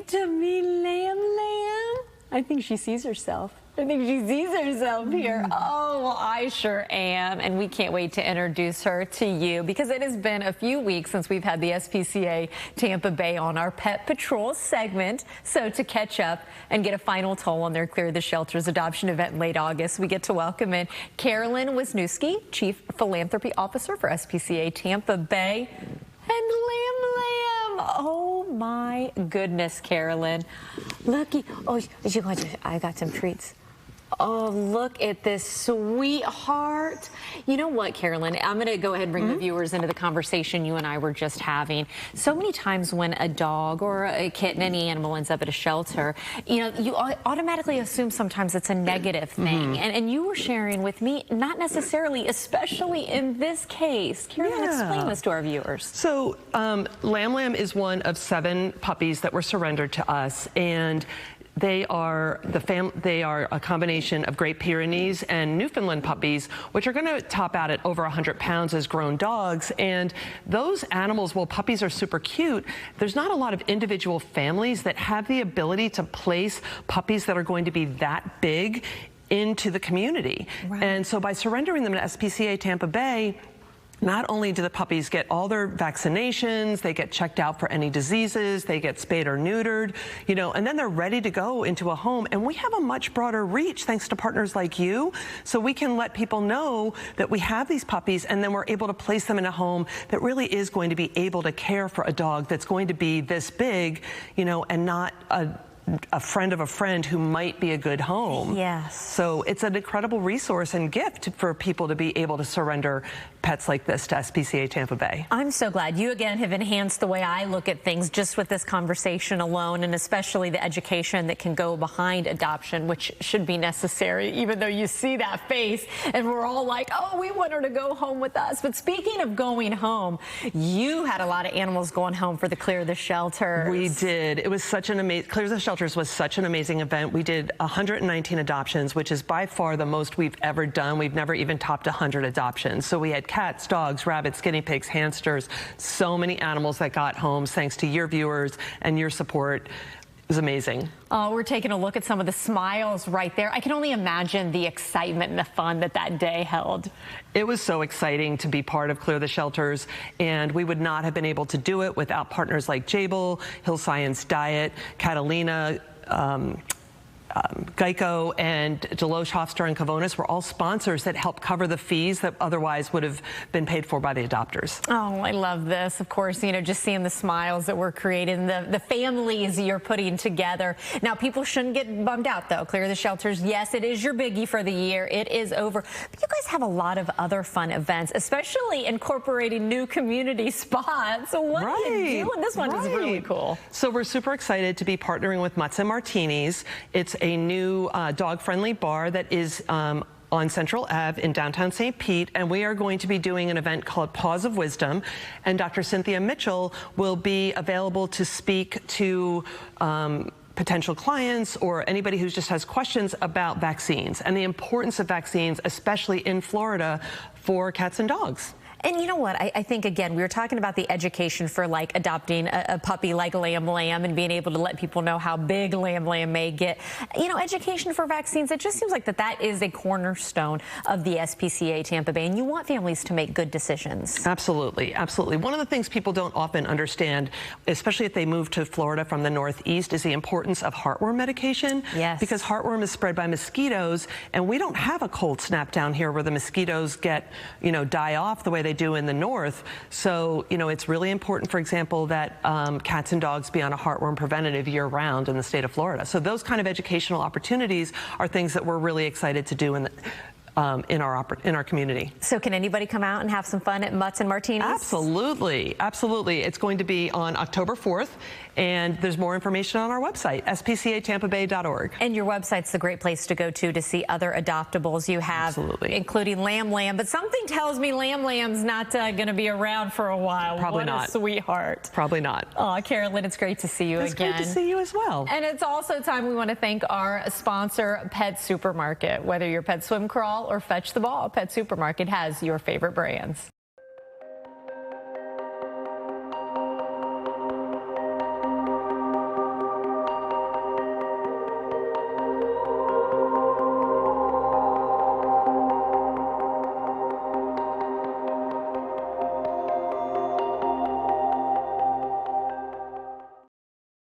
to me, Lamb. I think she sees herself. I think she sees herself here. Oh, well, I sure am. And we can't wait to introduce her to you because it has been a few weeks since we've had the SPCA Tampa Bay on our Pet Patrol segment. So to catch up and get a final toll on their Clear the Shelters adoption event in late August, we get to welcome in Carolyn Wisniewski, Chief Philanthropy Officer for SPCA Tampa Bay, and Lamb. Oh my goodness, Carolyn. Looky. Oh, I got some treats. Oh, look at this sweetheart. You know what, Carolyn? I'm going to go ahead and bring the viewers into the conversation you and I were just having. So many times when a dog or a kitten, any animal ends up at a shelter, you know, you automatically assume sometimes it's a negative thing. And you were sharing with me, not necessarily, especially in this case. Carolyn, explain this to our viewers. So Lamb is one of 7 puppies that were surrendered to us, and they are a combination of Great Pyrenees and Newfoundland puppies, which are going to top out at over 100 pounds as grown dogs. And those animals, while puppies are super cute, there's not a lot of individual families that have the ability to place puppies that are going to be that big into the community. Right. And so by surrendering them to SPCA Tampa Bay, not only do the puppies get all their vaccinations, they get checked out for any diseases, they get spayed or neutered, you know, and then they're ready to go into a home. And we have a much broader reach thanks to partners like you. So we can let people know that we have these puppies, and then we're able to place them in a home that really is going to be able to care for a dog that's going to be this big, you know, and not a friend of a friend who might be a good home. Yes. So it's an incredible resource and gift for people to be able to surrender pets like this to SPCA Tampa Bay. I'm so glad you again have enhanced the way I look at things just with this conversation alone, and especially the education that can go behind adoption, which should be necessary, even though you see that face and we're all like, oh, we want her to go home with us. But speaking of going home, you had a lot of animals going home for the Clear the Shelters. We did. It was such an amazing, Clear the Shelters was such an amazing event. We did 119 adoptions, which is by far the most we've ever done. We've never even topped 100 adoptions. So we had cats, dogs, rabbits, guinea pigs, hamsters, so many animals that got homes thanks to your viewers and your support. It was amazing. Oh, we're taking a look at some of the smiles right there. I can only imagine the excitement and the fun that that day held. It was so exciting to be part of Clear the Shelters, and we would not have been able to do it without partners like Jable, Hill Science Diet, Catalina, Geico, and Deloche, Hofstra, and Cavonis were all sponsors that helped cover the fees that otherwise would have been paid for by the adopters. Oh, I love this. Of course, you know, just seeing the smiles that we're creating, the families you're putting together. Now, people shouldn't get bummed out, though. Clear the Shelters, yes, it is your biggie for the year. It is over. But you guys have a lot of other fun events, especially incorporating new community spots. So what are you doing? This one is really cool. So we're super excited to be partnering with Mutts and Martinis. It's a new dog-friendly bar that is on Central Ave in downtown St. Pete, and we are going to be doing an event called Paws of Wisdom, and Dr. Cynthia Mitchell will be available to speak to potential clients or anybody who just has questions about vaccines and the importance of vaccines, especially in Florida, for cats and dogs. And you know what? I think, again, we were talking about the education for, like, adopting a puppy like Lamb and being able to let people know how big Lamb may get. You know, education for vaccines, it just seems like that is a cornerstone of the SPCA Tampa Bay, and you want families to make good decisions. Absolutely, absolutely. One of the things people don't often understand, especially if they move to Florida from the Northeast, is the importance of heartworm medication. Yes. Because heartworm is spread by mosquitoes, and we don't have a cold snap down here where the mosquitoes get, you know, die off the way they do in the north. So, you know, it's really important, for example, that cats and dogs be on a heartworm preventative year-round in the state of Florida. So those kind of educational opportunities are things that we're really excited to do in our community. So can anybody come out and have some fun at Mutts and Martinis? Absolutely, absolutely. It's going to be on October 4th, and there's more information on our website, spcatampabay.org. And your website's the great place to go to see other adoptables you have, including Lamb. But something tells me Lamb's not going to be around for a while. Probably not. What a sweetheart. Probably not. Oh, Carolyn, it's great to see you again. It's great to see you as well. And it's also time we want to thank our sponsor, Pet Supermarket. Whether you're Pet Swim Crawl or Fetch the Ball, Pet Supermarket has your favorite brands.